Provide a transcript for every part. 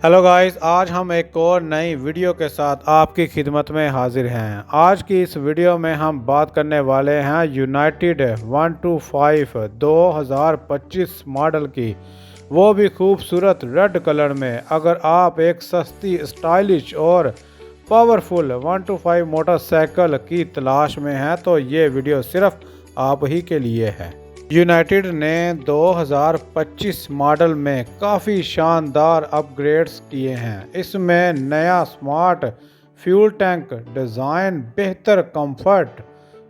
Hello guys, आज हम एक और नई वीडियो के साथ आपकी खिदमत में हाजिर हैं। आज की इस वीडियो में हम बात करने वाले हैं यूनाइटेड 125 2025 मॉडल की, वो भी खूबसूरत रेड कलर में। अगर आप एक सस्ती, स्टाइलिश और पावरफुल 125 मोटरसाइकिल की तलाश में हैं तो ये वीडियो सिर्फ आप ही के लिए है। यूनाइटेड ने 2025 मॉडल में काफ़ी शानदार अपग्रेड्स किए हैं। इसमें नया स्मार्ट फ्यूल टैंक डिज़ाइन, बेहतर कंफर्ट,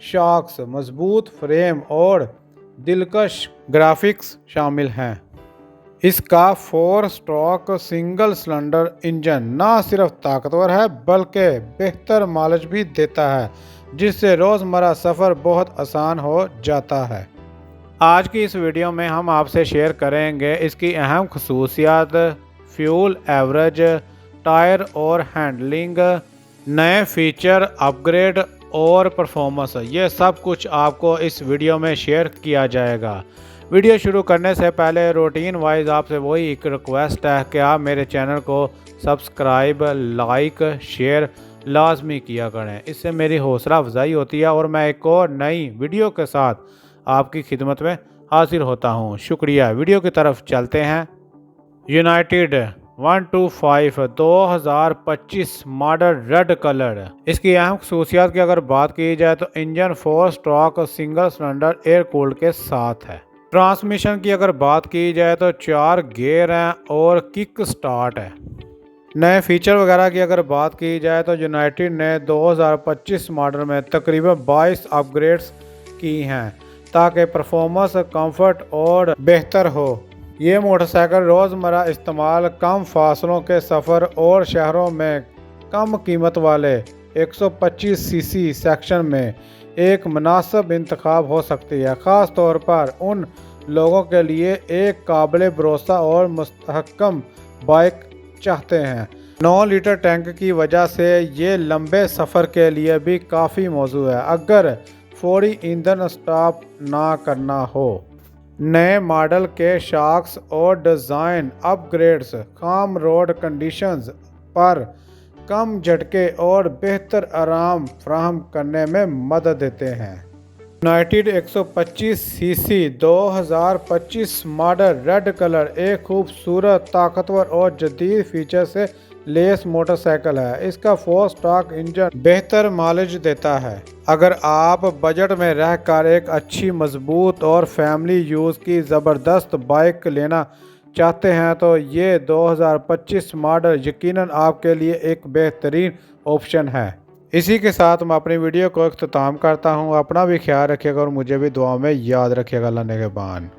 शॉक्स, मजबूत फ्रेम और दिलकश ग्राफिक्स शामिल हैं। इसका 4 स्ट्रोक सिंगल सिलेंडर इंजन ना सिर्फ ताकतवर है बल्कि बेहतर माइलेज भी देता है, जिससे रोज़मर्रा सफ़र बहुत आसान हो जाता है। आज की इस वीडियो में हम आपसे शेयर करेंगे इसकी अहम खसूसियात, फ्यूल एवरेज, टायर और हैंडलिंग, नए फीचर, अपग्रेड और परफॉर्मेंस। ये सब कुछ आपको इस वीडियो में शेयर किया जाएगा। वीडियो शुरू करने से पहले रूटीन वाइज आपसे वही एक रिक्वेस्ट है कि आप मेरे चैनल को सब्सक्राइब, लाइक, शेयर लाजमी किया करें। इससे मेरी हौसला अफजाई होती है और मैं एक और नई वीडियो के साथ आपकी खिदमत में हाजिर होता हूँ। शुक्रिया। वीडियो की तरफ चलते हैं। United 125 2025 model red colour. इसकी अहम खसूसियात की अगर बात की जाए तो engine 4 stroke single cylinder air cooled के साथ है। ट्रांसमिशन की अगर बात की जाए तो 4 गियर हैं और किक स्टार्ट है। नए फीचर वगैरह की अगर बात की जाए तो यूनाइटेड ने 2025 मॉडल में तकरीबन 22 अपग्रेड्स की हैं ताकि परफॉर्मेंस, कंफर्ट और बेहतर हो। ये मोटरसाइकिल रोज़मर्रा इस्तेमाल, कम फासलों के सफ़र और शहरों में कम कीमत वाले 125 सीसी सेक्शन में एक मुनासिब इंतखाब हो सकती है, ख़ास तौर पर उन लोगों के लिए एक काबिल भरोसा और मुस्तहकम बाइक चाहते हैं। 9 लीटर टैंक की वजह से ये लंबे सफ़र के लिए भी काफ़ी मौजू है अगर फौरी ईंधन स्टॉप ना करना हो। नए मॉडल के शॉक्स और डिज़ाइन अपग्रेड्स खाम रोड कंडीशंस पर कम झटके और बेहतर आराम फराहम करने में मदद देते हैं। United 125 CC 2025 model red colour एक खूबसूरत, ताकतवर और जदीद फीचर से लेस मोटरसाइकिल है। इसका 4 स्ट्रोक इंजन बेहतर माइलेज देता है। अगर आप बजट में रहकर एक अच्छी, मजबूत और फैमिली यूज़ की ज़बरदस्त बाइक लेना चाहते हैं तो ये 2025 मॉडल यकीनन आपके लिए एक बेहतरीन ऑप्शन है। इसी के साथ मैं अपनी वीडियो को इख्तिताम करता हूँ। अपना भी ख्याल रखिएगा और मुझे भी दुआ में याद रखिएगा। अल्लाह ने के बान।